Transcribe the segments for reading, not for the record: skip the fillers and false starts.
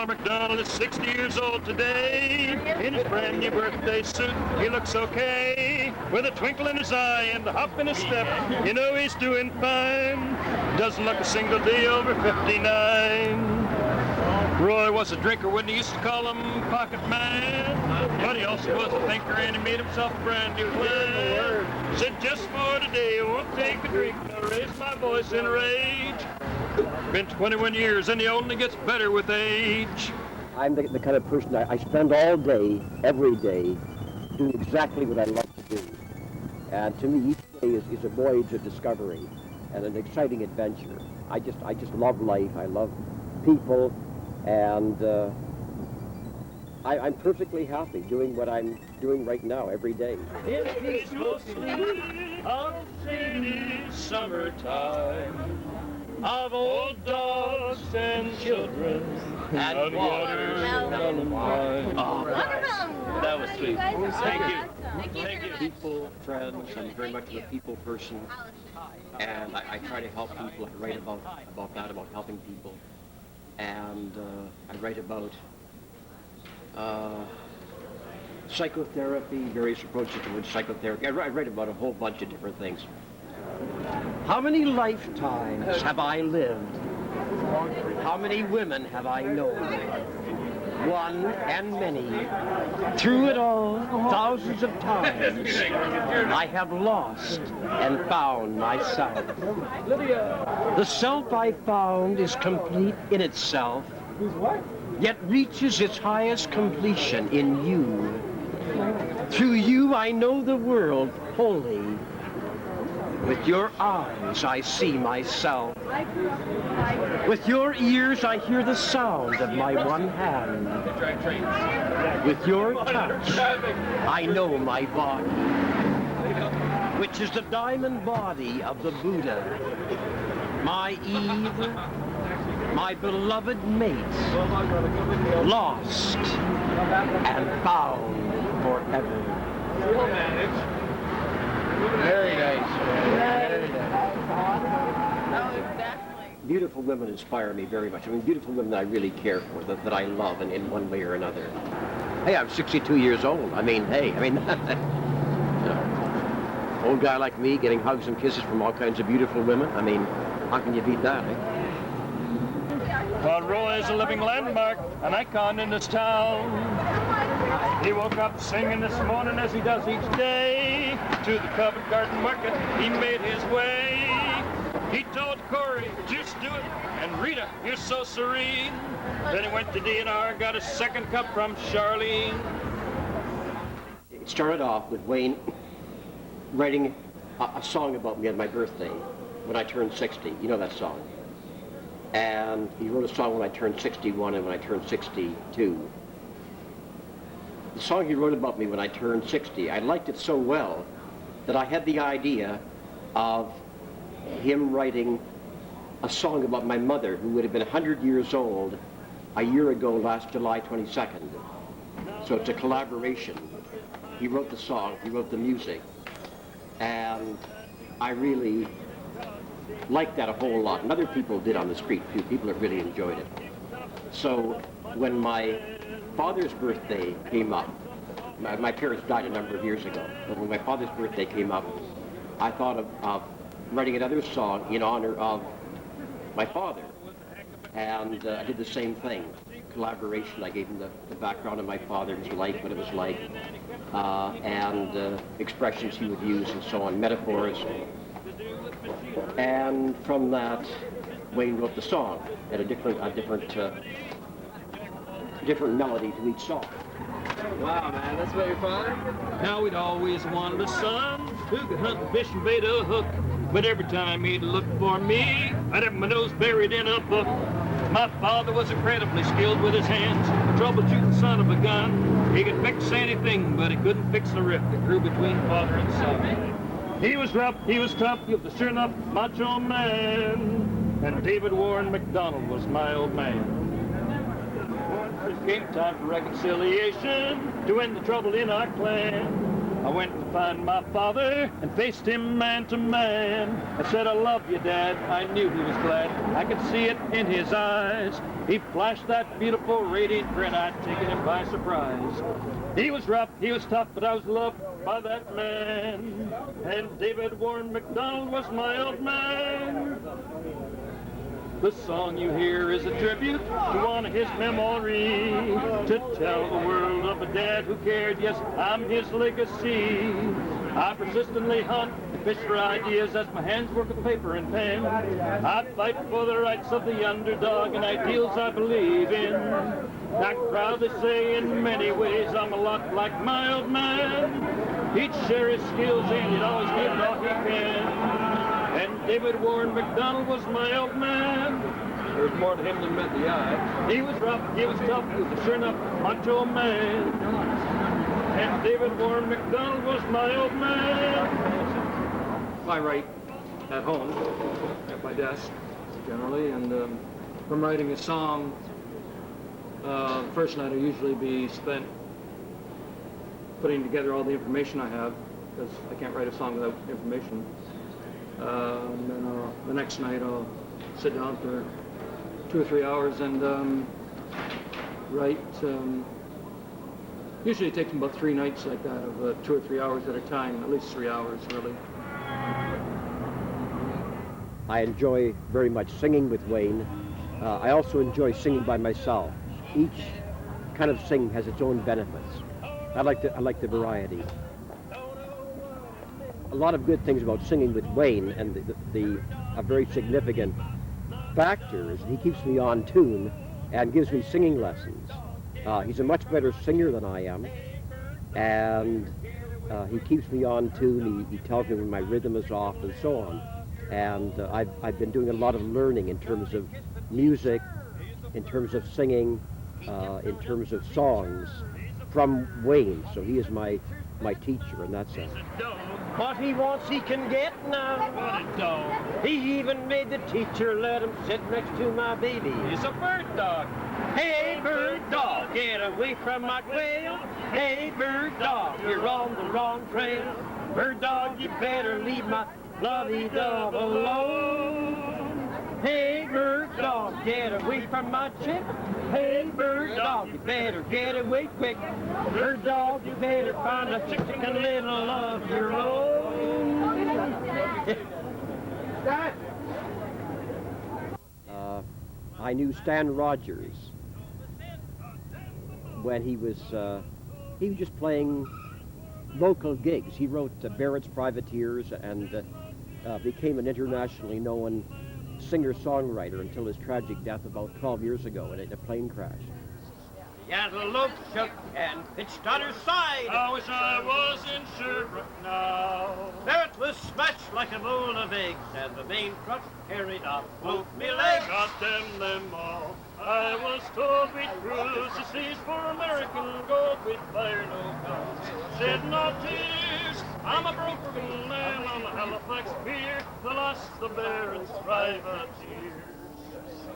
Boy McDonald is 60 years old today. In his brand new birthday suit, he looks okay. With a twinkle in his eye and a hop in his step, you know he's doing fine. Doesn't look a single day over 59. Roy was a drinker when they used to call him Pocket Man. But he also was a thinker and he made himself a brand new plan. Said just for today, I won't take a drink, I'll raise my voice in rage. Been 21 years and he only gets better with age. I'm the kind of person I spend all day, every day, doing exactly what I love to do. And to me, each day is a voyage of discovery and an exciting adventure. I just love life. I love people, and I'm perfectly happy doing what I'm doing right now every day. It's mostly of shady summertime, of old dogs and children, and watermelon wine. Oh, that was sweet. Thank you. Thank you. People, friends, I'm very much a people person, and I try to help people. I write about that, about helping people, and I write about psychotherapy, various approaches towards psychotherapy. I write about a whole bunch of different things. How many lifetimes have I lived? How many women have I known? One and many. Through it all, thousands of times, I have lost and found myself. The self I found is complete in itself, yet reaches its highest completion in you. Through you I know the world wholly. With your eyes I see myself. With your ears I hear the sound of my one hand. With your touch I know my body, which is the diamond body of the Buddha. My Eve, my beloved mate, lost and found forever. Very nice. Very nice. Beautiful women inspire me very much. I mean, beautiful women that I really care for, that I love in one way or another. Hey, I'm 62 years old. I mean, you know, old guy like me getting hugs and kisses from all kinds of beautiful women. I mean, how can you beat that, eh? Well, Roy is a living landmark, an icon in this town. He woke up singing this morning as he does each day. To the Covent Garden Market, he made his way. He told Corey, just do it, and Rita, you're so serene. Then he went to DNR, got a second cup from Charlene. It started off with Wayne writing a song about me on my birthday when I turned 60. You know that song. And he wrote a song when I turned 61 and when I turned 62. The song he wrote about me when I turned 60, I liked it so well that I had the idea of him writing a song about my mother, who would have been 100 years old a year ago last July 22nd. So it's a collaboration. He wrote the song, he wrote the music, and I really liked that a whole lot. And other people did on the street too. People have really enjoyed it. So when my father's birthday came up, my parents died a number of years ago, but when my father's birthday came up, I thought of writing another song in honor of my father. And I did the same thing. Collaboration, I gave him the background of my father, his life, what it was like, and expressions he would use and so on, metaphors. And from that, Wayne wrote the song at a different melody to each song. Wow, man, that's what your father? Now we'd always wanted a son who could hunt and fish and bait a hook. But every time he'd look for me, I'd have my nose buried in a book. My father was incredibly skilled with his hands, a troubleshooting son of a gun. He could fix anything, but he couldn't fix the rift that grew between father and son. He was rough, he was tough, he was a sure enough macho man. And David Warren McDonald was my old man. It came time for reconciliation to end the trouble in our clan. I went to find my father and faced him man to man. I said, I love you, Dad. I knew he was glad. I could see it in his eyes. He flashed that beautiful, radiant grin. I'd taken him by surprise. He was rough, he was tough, but I was loved by that man. And David Warren McDonald was my old man. The song you hear is a tribute to one of his memory, to tell the world of a dad who cared. Yes, I'm his legacy. I persistently hunt and fish for ideas as my hands work with paper and pen. I fight for the rights of the underdog and ideals I believe in. I proudly say in many ways I'm a lot like my old man. He'd share his skills and he'd always give all he can. And David Warren McDonald was my old man. There's more to him than met the eye. He was rough, he was tough, he was a sure enough macho man. And David Warren McDonald was my old man. I write at home, at my desk, generally, and if I'm writing a song, the first night will usually be spent putting together all the information I have, because I can't write a song without information. And then the next night I'll sit down for 2 or 3 hours and write. Usually it takes about 3 nights like that of 2 or 3 hours at a time, at least 3 hours really. I enjoy very much singing with Wayne. I also enjoy singing by myself. Each kind of singing has its own benefits. I like the variety. A lot of good things about singing with Wayne, and a very significant factor is he keeps me on tune and gives me singing lessons. He's a much better singer than I am, and he keeps me on tune. He tells me when my rhythm is off and so on. And I've been doing a lot of learning in terms of music, in terms of singing, in terms of songs from Wayne. So he is my teacher in that sense. What he wants he can get now. He even made the teacher let him sit next to my baby. He's a bird dog. Hey, bird dog, get away from my quail. Hey, bird dog, you're on the wrong trail. Bird dog, you better leave my lovey-dove alone. Hey, bird dog, get away from my chick. Hey, bird dog, you better get away quick. Bird dog, you better find a chicken little of your own. I knew Stan Rogers when he was just playing local gigs. He wrote Barrett's Privateers and became an internationally known singer-songwriter until his tragic death about 12 years ago in a plane crash. The antelope shook and pitched on her side. I wish I was in Sherbrooke now. Barrett was smashed like a bowl of eggs, and the main truck carried off both me legs. God damn them all. I was told we'd cruise the seas for American gold. We'd fire no guns, shed no tears. I'm a broken man on the Halifax pier, the lost the Barrett's privateers.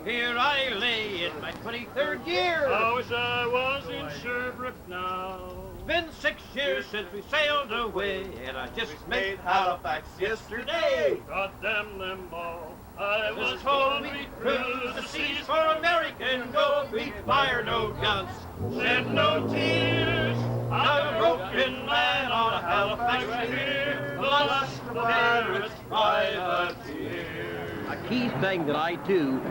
Here I lay in my 23rd year. I wish I was in Sherbrooke now. It's been 6 years since we sailed away, and I just made Halifax yesterday. God damn them all. I was told we'd cruise the seas for American gold. We'd fire no guns, shed no tears. I'm a broken man on a Halifax pier, the lost the Barrett's privateer. A key thing that I do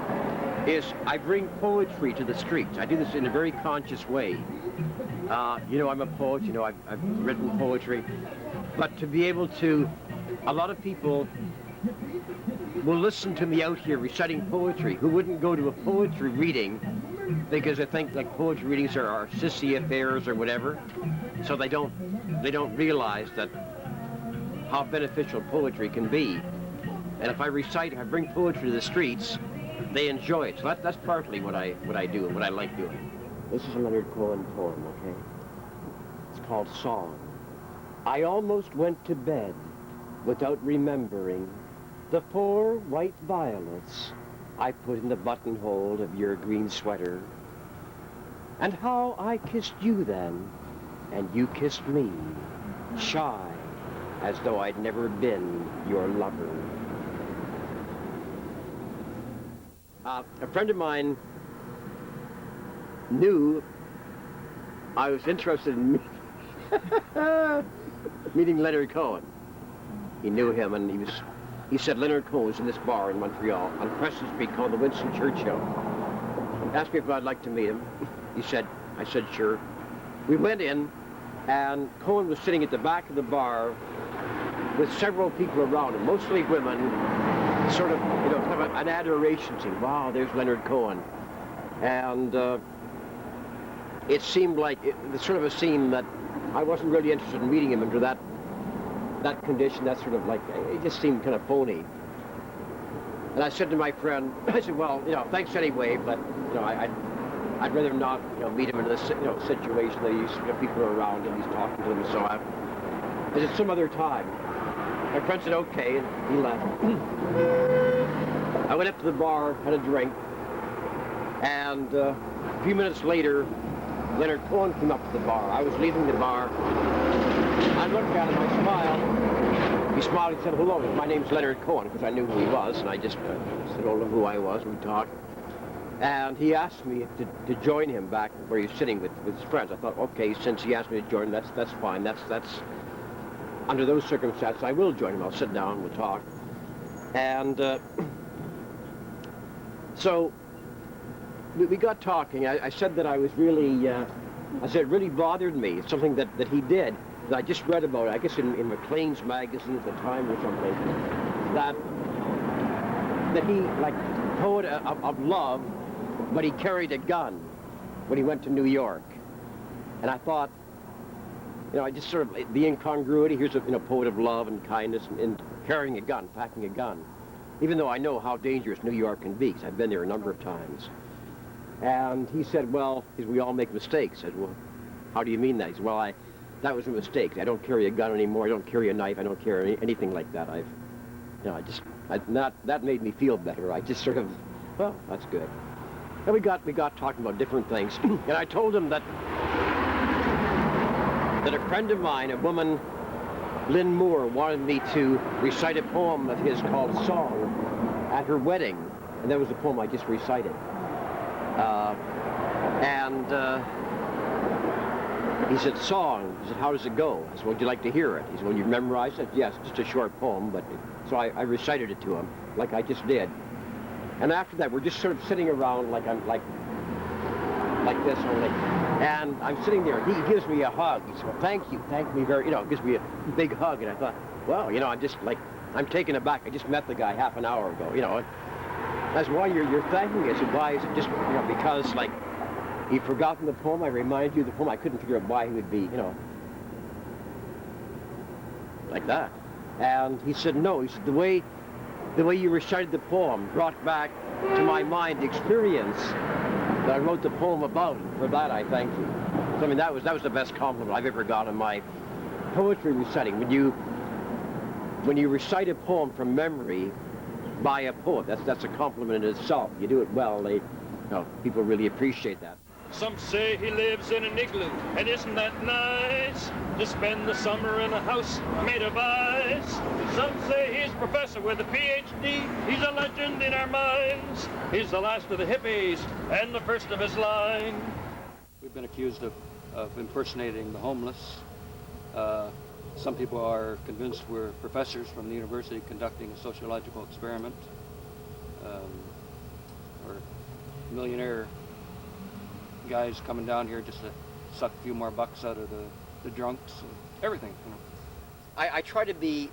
is I bring poetry to the streets. I do this in a very conscious way. I'm a poet, I've written poetry. But to be able to, a lot of people will listen to me out here reciting poetry who wouldn't go to a poetry reading because they think like poetry readings are sissy affairs or whatever. So they don't realize that how beneficial poetry can be. And if I bring poetry to the streets, they enjoy it. So that's partly what I do and what I like doing. This is a Leonard Cohen poem, okay? It's called Song. I almost went to bed without remembering the 4 white violets I put in the buttonhole of your green sweater, and how I kissed you then, and you kissed me, shy, as though I'd never been your lover. A friend of mine knew I was interested in meeting Leonard Cohen. He knew him, and he said Leonard Cohen was in this bar in Montreal on Preston Street called the Winston Churchill. Asked me if I'd like to meet him. I said sure. We went in, and Cohen was sitting at the back of the bar with several people around him, mostly women, sort of, kind of an adoration scene. Wow, there's Leonard Cohen. And it seemed like the sort of a scene that I wasn't really interested in meeting him under that condition. That sort of like, it just seemed kind of phony. And I said to my friend, I said, well, thanks anyway, but, I'd rather not, meet him in this, situation that he's, people are around him, he's talking to them, so I said, some other time. My friend said, okay, and he left. I went up to the bar, had a drink, and a few minutes later, Leonard Cohen came up to the bar. I was leaving the bar. I looked at him, I smiled. He smiled, he said, hello, my name's Leonard Cohen, because I knew who he was, and I just said all of who I was, we talked. And he asked me to join him back where he was sitting with his friends. I thought, okay, since he asked me to join, that's fine. That's under those circumstances, I will join him. I'll sit down, we'll talk. And so we got talking. I said that I was really, it really bothered me. It's something that he did, that I just read about, I guess in Maclean's magazine at the time or something, that he, like, poet of love, but he carried a gun when he went to New York. And I thought, I just sort of, the incongruity, here's a poet of love and kindness and carrying a gun, packing a gun. Even though I know how dangerous New York can be, because I've been there a number of times. And he said, well, we all make mistakes. I said, well, how do you mean that? He said, well, that was a mistake. I don't carry a gun anymore. I don't carry a knife. I don't carry anything like that. That made me feel better. I just sort of, well, that's good. And we got talking about different things. And I told him that a friend of mine, a woman, Lynn Moore, wanted me to recite a poem of his called Song at her wedding. And that was the poem I just recited. He said, Song. He said, how does it go? I said, would you like to hear it? He said, well, you memorized it? Yes, just a short poem, but so I recited it to him, like I just did. And after that, we're just sort of sitting around like I'm like this only. And I'm sitting there, and he gives me a hug. He said, well, thank me very, gives me a big hug. And I thought, well, I'm just like, I'm taken aback. I just met the guy half an hour ago, And that's why you're thanking me. I said, why is it just, because like, he'd forgotten the poem. I reminded you of the poem. I couldn't figure out why he would be, like that. And he said, no. He said, the way you recited the poem brought back to my mind the experience that I wrote the poem about. And for that, I thank you. So, I mean, that was the best compliment I've ever got in my poetry reciting. When you recite a poem from memory by a poet, that's a compliment in itself. You do it well. People really appreciate that. Some say he lives in an igloo, and isn't that nice? To spend the summer in a house made of ice. Some say he's a professor with a PhD. He's a legend in our minds. He's the last of the hippies and the first of his line. We've been accused of impersonating the homeless. Some people are convinced we're professors from the university conducting a sociological experiment. Or millionaire guys coming down here just to suck a few more bucks out of the drunks, and everything. I try to be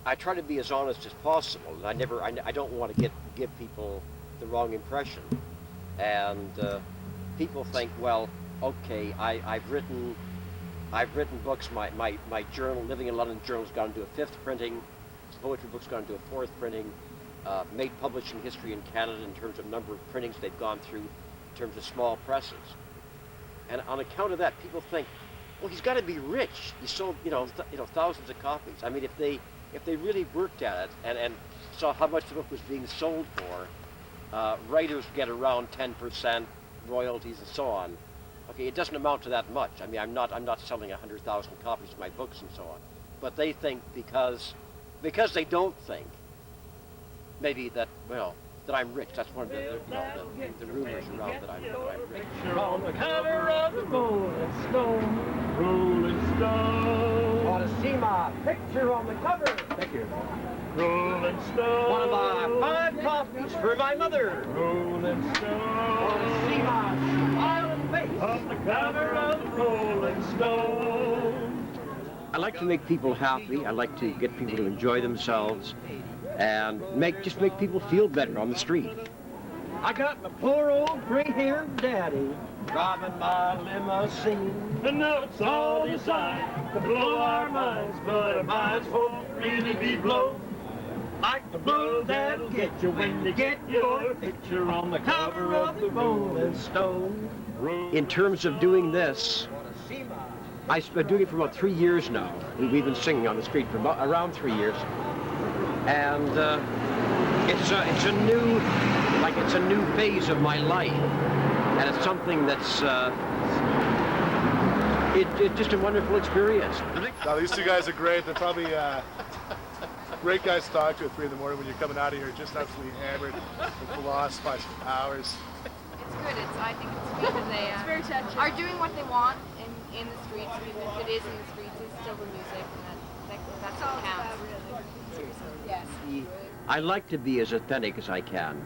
as honest as possible. I don't want to give people the wrong impression. And people think, well, okay, I've written books. My journal, Living in London journal's gone into a 5th printing. Poetry book's gone into a 4th printing. Made publishing history in Canada in terms of number of printings they've gone through, in terms of small presses. And on account of that, people think, well, he's got to be rich. He sold, thousands of copies. I mean, if they really worked at it and saw how much the book was being sold for, writers get around 10% royalties and so on. Okay, it doesn't amount to that much. I mean, I'm not selling 100,000 copies of my books and so on. But they think because they don't think maybe that, well, that I'm rich. That's one of the rumors around that I'm rich. Picture on the cover of the Rolling Stone. Rolling Stone. Want to see my picture on the cover? Thank you. Rolling Stone. Want to buy 5 copies for my mother? Rolling Want to Stone. see my smiling face? On the cover of the Rolling Stone. I like to make people happy. I like to get people to enjoy themselves and just make people feel better on the street. I got my poor old gray-haired daddy driving my limousine. And now it's all designed to blow our minds, but our minds won't really be blown. Like the Blow that'll get you when you get your picture on the cover of the Rolling Stone. In terms of doing this, I've been doing it for about 3 years now. We've been singing on the street for around 3 years. And it's a new phase of my life. And it's something that's, it's just a wonderful experience. Now, these two guys are great. They're probably great guys to talk to at 3 in the morning when you're coming out of here just absolutely hammered and philosophizing for hours. It's good. I think it's good that they are doing what they want in the streets. Even if it is in the streets, it's still the music, and that's what counts. Yes. I like to be as authentic as I can,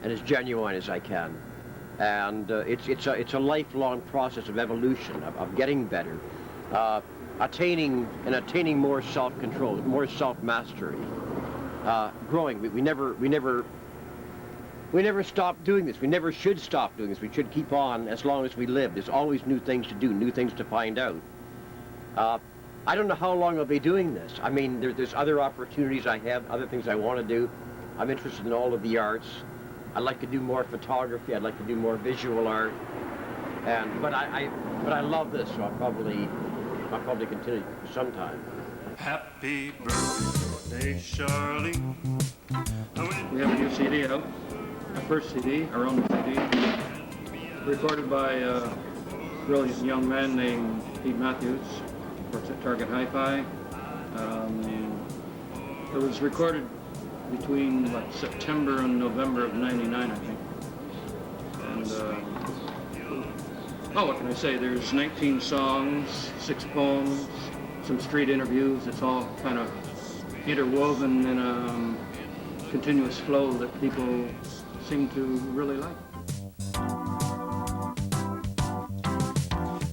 and as genuine as I can, and it's a lifelong process of evolution, of getting better, attaining more self-control, more self-mastery, growing. We never stop doing this. We never should stop doing this. We should keep on as long as we live. There's always new things to do, new things to find out. I don't know how long I'll be doing this. I mean, there's other opportunities I have, other things I want to do. I'm interested in all of the arts. I'd like to do more photography. I'd like to do more visual art. But I love this, so I'll probably continue for some time. Happy birthday, Charlie. We have a new CD out, our first CD, our own CD, recorded by a brilliant young man named Pete Matthews, works at Target Hi-Fi. It was recorded between September and November of '99, I think. And what can I say? There's 19 songs, 6 poems, some street interviews. It's all kind of interwoven in a continuous flow that people seem to really like.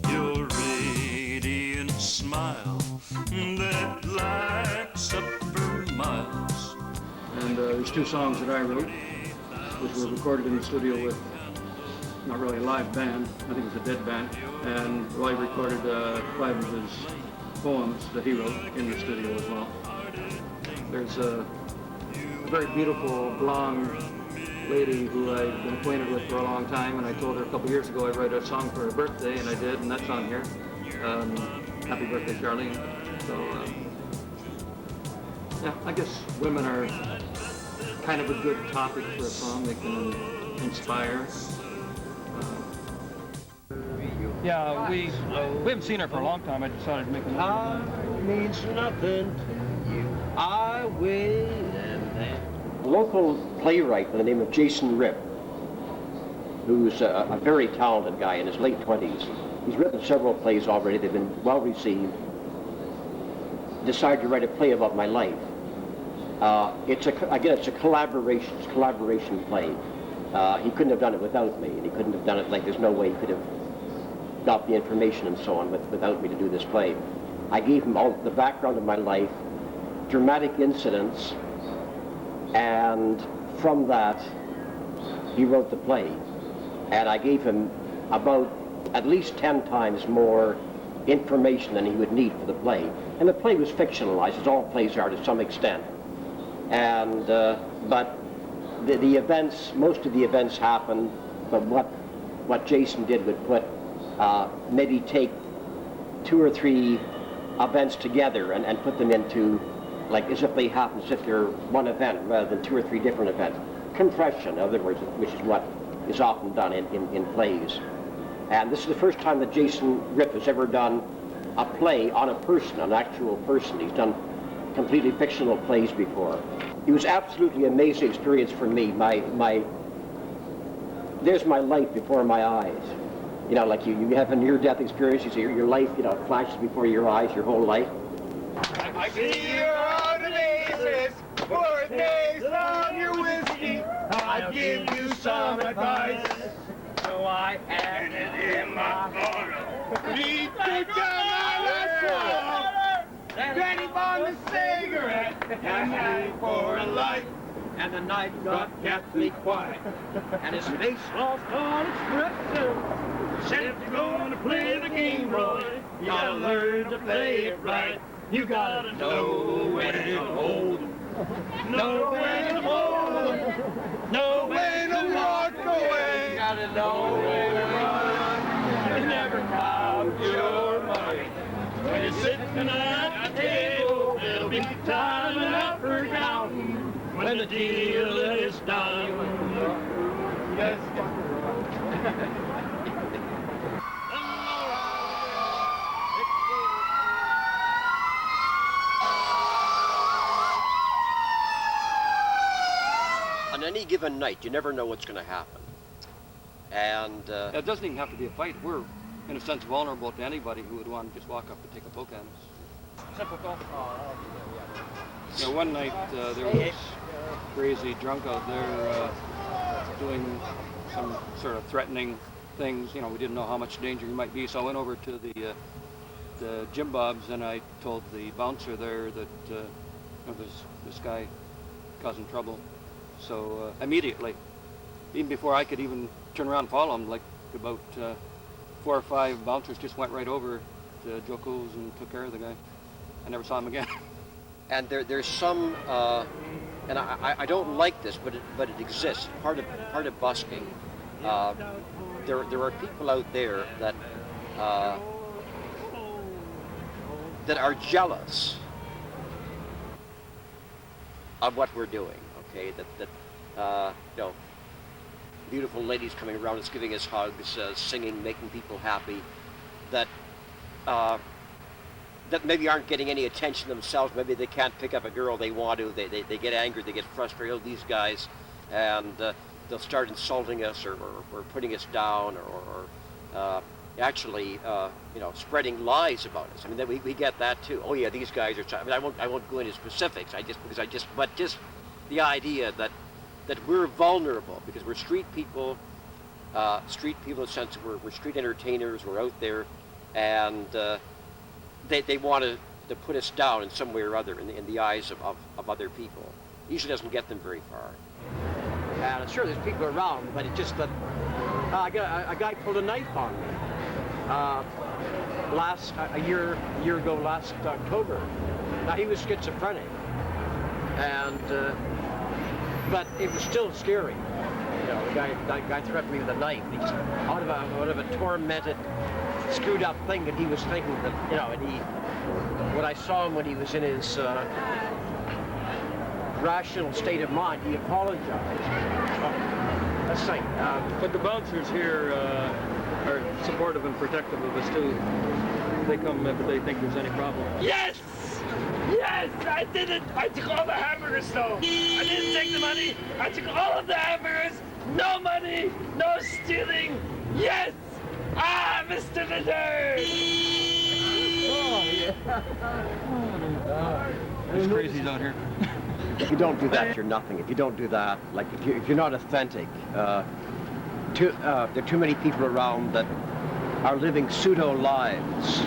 Your radiant smile that lights up for miles. And there's 2 songs that I wrote, which were recorded in the studio with not really a live band, I think it was a dead band, and Roy recorded 5 of his poems that he wrote in the studio as well. There's a very beautiful blonde lady who I've been acquainted with for a long time, and I told her a couple years ago I'd write a song for her birthday, and I did, and that's on here. Happy birthday, Charlie. So, yeah, I guess women are kind of a good topic for a song. They can inspire. Yeah, we haven't seen her for a long time. I decided to make a movie. Time means nothing to you. I wait and a local playwright by the name of Jason Ripp, who's a very talented guy in his late 20s. He's written several plays already. They've been well received. Decided to write a play about my life. It's a collaboration play. He couldn't have done it without me, and he couldn't have done it there's no way he could have got the information and so on without me to do this play. I gave him all the background of my life, dramatic incidents, and from that he wrote the play. And I gave him about at least 10 times more information than he would need for the play. And the play was fictionalized, as all plays are to some extent. And but the events, most of the events happened, but what Jason did would put maybe take 2 or 3 events together and put them into, as if they happen, as if they're one event rather than 2 or 3 different events. Compression, in other words, which is what is often done in plays. And this is the first time that Jason Ripp has ever done a play on a person, an actual person. He's done completely fictional plays before. It was absolutely amazing experience for me. There's my life before my eyes. You know, like you have a near-death experience, you see your life, you know, flashes before your eyes, your whole life. I see you're on the basis, 4 days on your whiskey. I'll give you some advice. So I had it in my bottle. Need to come on Granny bought a cigarette and me for a light. And the night got deathly quiet. And his face lost all expression. Said if you're gonna play the game, Roy, you gotta learn to play it right. You gotta know when to hold 'em, know when to hold 'em, know when to walk away. You gotta know when to run. You never count your money. When you're sitting at the table, there'll be time enough for counting when the deal is done. Yes. On any given night, you never know what's going to happen. And It doesn't even have to be a fight. We're, in a sense, vulnerable to anybody who would want to just walk up and take a poke at us. Simple call. You know, one night there was crazy drunk out there doing some sort of threatening things. You know, we didn't know how much danger he might be, so I went over to the Jim Bob's and I told the bouncer there that this guy causing trouble. So immediately, even before I could even turn around and follow him, like about 4 or 5 bouncers just went right over to Joe Cool's and took care of the guy. I never saw him again. and there's some, and I don't like this, but it exists. Part of busking. There are people out there that are jealous of what we're doing. Okay, that you know, beautiful ladies coming around us, giving us hugs, singing, making people happy. That maybe aren't getting any attention themselves. Maybe they can't pick up a girl they want to. They get angry. They get frustrated. These guys, and they'll start insulting us or putting us down or actually you know, spreading lies about us. I mean, we get that too. Oh yeah, these guys are. I mean, I won't go into specifics. But just the idea that we're vulnerable because we're street people. Street people in the sense that we're street entertainers. We're out there, and they want to put us down in some way or other in the eyes of other people. Usually doesn't get them very far. And sure, there's people around, but it's just that a guy pulled a knife on me a year ago, last October. Now he was schizophrenic, and but it was still scary. You know, the guy threatened me with a knife. He's out of a tormented, screwed up thing that he was thinking that, you know, and when I saw him when he was in his rational state of mind, he apologized. Let's say. But the bouncers here are supportive and protective of us too. They come if they think there's any problem. Yes! Yes! I did it! I took all the hamburgers though. I didn't take the money. I took all of the hamburgers. No money, no stealing. Yes! Ah, Mr. Litter! Oh, yeah. There's crazies out here. If you don't do that, you're nothing. If you don't do that, like if you're not authentic, there are too many people around that are living pseudo lives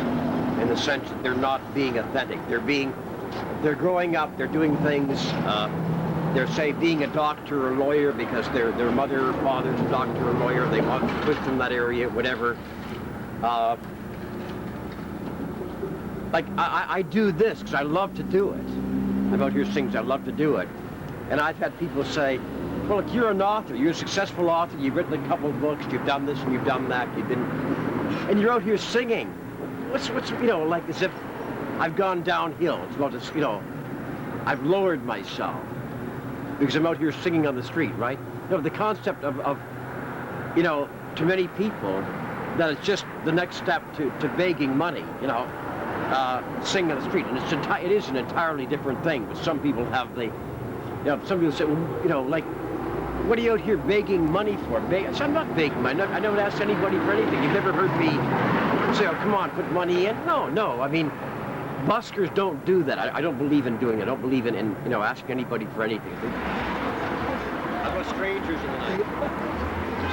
in the sense that they're not being authentic. They're growing up, they're doing things, they're say being a doctor or lawyer because their mother or father's a doctor or lawyer, they want to quit from that area, whatever. Like I do this because I love to do it. I'm out here singing, I love to do it. And I've had people say, well, look, you're an author, you're a successful author, you've written a couple of books, you've done this and you've done that, and you're out here singing. What's you know, like as if I've gone downhill. It's not just, you know, I've lowered myself because I'm out here singing on the street, right? No, the concept of you know, to many people, that it's just the next step to begging money, you know, singing on the street. And it is an entirely different thing, but some people have the, you know, some people say, well, you know, like, what are you out here begging money for? So I'm not begging money. I never asked anybody for anything. You've never heard me say, oh, come on, put money in? No. I mean, buskers don't do that. I don't believe in doing it. I don't believe in you know, asking anybody for anything. How about strangers in the night?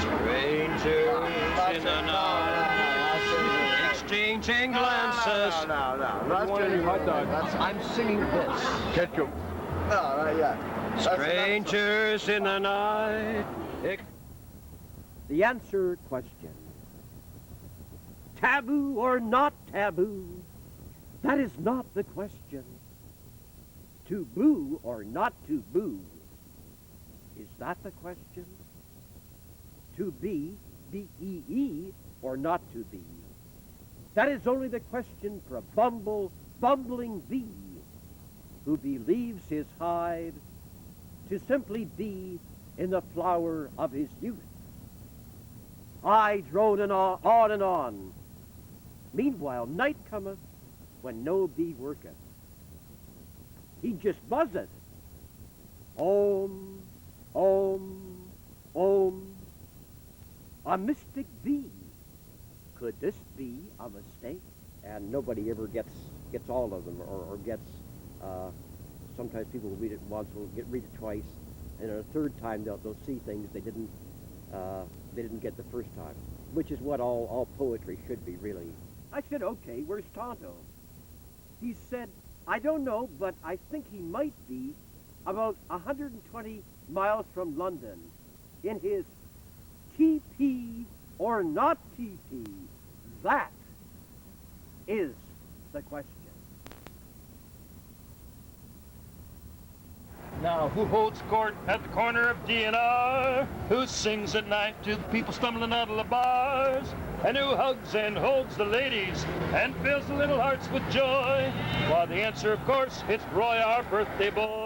Strangers in the night, exchanging glances. No. That's getting hot dog. I'm singing this. Can't go. No, not yet. Strangers in the night. The answer question. Taboo or not taboo? That is not the question. To boo or not to boo? Is that the question? To be, B-E-E, or not to be? That is only the question for a bumbling bee who believes his hive to simply be in the flower of his youth. I drone on and on. Meanwhile, night cometh when no bee worketh. He just buzzeth. Om, om, om. A mystic bee. Could this be a mistake? And nobody ever gets all of them, or gets. Sometimes people will read it once, will read it twice, and a third time they'll see things they didn't get the first time, which is what all poetry should be, really. I said, okay, where's Tonto? He said, I don't know, but I think he might be about 120 miles from London in his TP or not TP. That is the question. Now, who holds court at the corner of D&R? Who sings at night to the people stumbling out of the bars? And who hugs and holds the ladies and fills the little hearts with joy? Well, the answer, of course, it's Roy, our birthday boy.